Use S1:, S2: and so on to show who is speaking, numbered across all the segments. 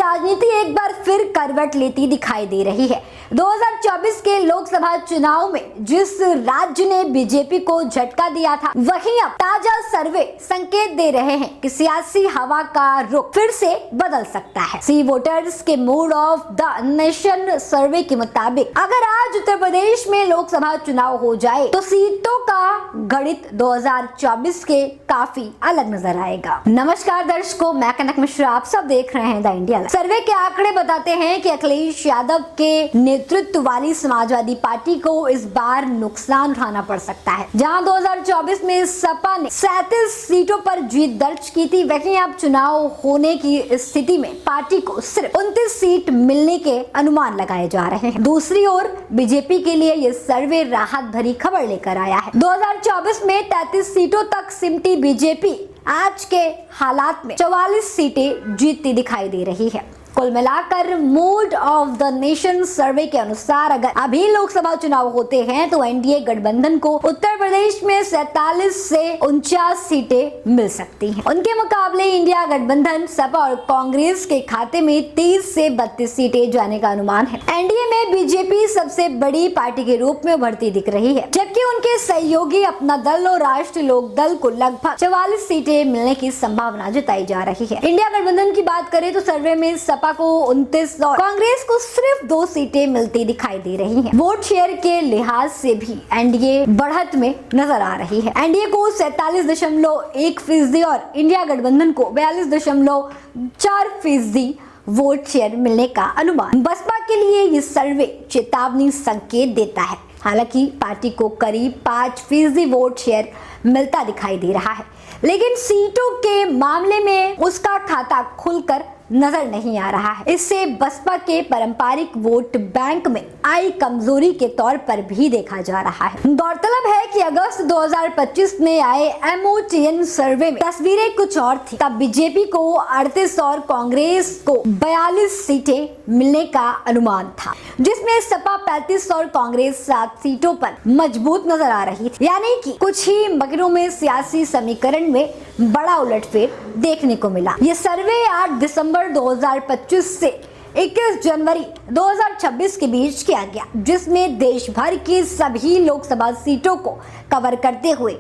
S1: राजनीति एक बार फिर करवट लेती दिखाई दे रही है। 2024 के लोकसभा चुनाव में जिस राज्य ने बीजेपी को झटका दिया था, वहीं अब ताजा सर्वे संकेत दे रहे हैं कि सियासी हवा का रुख फिर से बदल सकता है। सी वोटर्स के मूड ऑफ द नेशन सर्वे के मुताबिक अगर आज उत्तर प्रदेश में लोकसभा चुनाव हो जाए तो सीटों का गणित 2024 के काफी अलग नजर आएगा। नमस्कार दर्शकों, मैं कनक मिश्रा, आप सब देख रहे हैं द इंडिया लाइव। सर्वे के आंकड़े बताते हैं कि अखिलेश यादव के नेतृत्व वाली समाजवादी पार्टी को इस बार नुकसान उठाना पड़ सकता है। जहां 2024 में सपा ने 37 सीटों पर जीत दर्ज की थी, वहीं अब चुनाव होने की स्थिति में पार्टी को सिर्फ 29 सीट मिलने के अनुमान लगाए जा रहे हैं। दूसरी ओर बीजेपी के लिए ये सर्वे राहत भरी खबर लेकर आया है। 2024 में 33 सीटों तक सिमटी बीजेपी आज के हालात में 44 सीटें जीतती दिखाई दे रही है। कुल मिलाकर मूड ऑफ द नेशन सर्वे के अनुसार अगर अभी लोकसभा चुनाव होते हैं तो एनडीए गठबंधन को उत्तर प्रदेश में 47 से 49 सीटें मिल सकती हैं। उनके मुकाबले इंडिया गठबंधन, सपा और कांग्रेस के खाते में 30 से 32 सीटें जाने का अनुमान है। एनडीए में बीजेपी सबसे बड़ी पार्टी के रूप में उभरती दिख रही है, जबकि उनके सहयोगी अपना दल और राष्ट्रीय लोक दल को लगभग 44 सीटें मिलने की संभावना जताई जा रही है। इंडिया गठबंधन की बात करें तो सर्वे में सपा को 29 और कांग्रेस को सिर्फ 2 सीटें मिलती दिखाई दे रही हैं। वोट शेयर के लिहाज से भी एनडीए बढ़त में नजर आ रही है। एनडीए को 47.1% और इंडिया गठबंधन को 42.4% वोट शेयर मिलने का अनुमान। बसपा के लिए ये सर्वे चेतावनी संकेत देता है। हालांकि पार्टी को करीब 5% वोट शेयर मिलता दिखाई दे रहा है, लेकिन सीटों के मामले में उसका खाता खुलकर नजर नहीं आ रहा है। इससे बसपा के पारंपरिक वोट बैंक में आई कमजोरी के तौर पर भी देखा जा रहा है। गौरतलब है कि अगस्त 2025 में आए एमओटीएन सर्वे में तस्वीरें कुछ और थी। तब बीजेपी को 38 और कांग्रेस को 42 सीटें मिलने का अनुमान था, जिसमें सपा 35 और कांग्रेस 7 सीटों पर मजबूत नजर आ रही थी। यानी कि कुछ ही महीनों में सियासी समीकरण में बड़ा उलटफेर देखने को मिला। ये सर्वे 8 दिसंबर 2025 से 21 जनवरी 2026 के बीच किया गया, जिसमें देश भर की सभी लोकसभा सीटों को कवर करते हुए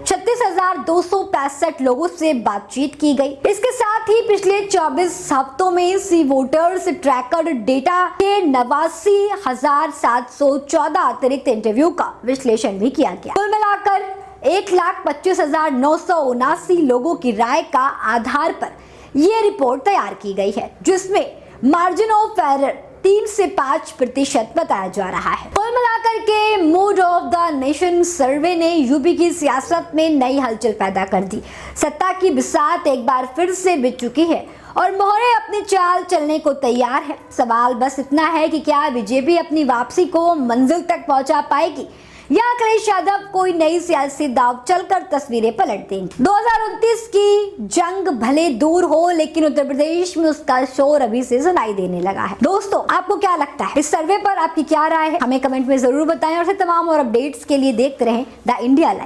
S1: 36,265 लोगों से बातचीत की गई। इसके साथ ही पिछले 24 हफ्तों में सी वोटर्स ट्रैकर डेटा के 89,714 अतिरिक्त इंटरव्यू का विश्लेषण भी किया गया। कुल मिलाकर 1,25,979 लोगों की राय का आधार पर ये रिपोर्ट तैयार की गई है, जिसमें मार्जिन ऑफ एरर 3 से 5% बताया जा रहा है। कुल मिलाकर के मूड ऑफ द नेशन सर्वे ने यूपी की सियासत में नई हलचल पैदा कर दी। सत्ता की बिसात एक बार फिर से बिछ चुकी है और मोहरे अपनी चाल चलने को तैयार है। सवाल बस इतना है कि क्या बीजेपी अपनी वापसी को मंजिल तक पहुंचा पाएगी या अखिलेश यादव कोई नई सियासी दांव चलकर तस्वीरें पलट देंगे। 2029 की जंग भले दूर हो, लेकिन उत्तर प्रदेश में उसका शोर अभी से सुनाई देने लगा है। दोस्तों, आपको क्या लगता है? इस सर्वे पर आपकी क्या राय है? हमें कमेंट में जरूर बताएं और तमाम और अपडेट्स के लिए देखते रहें द इंडिया लाइव।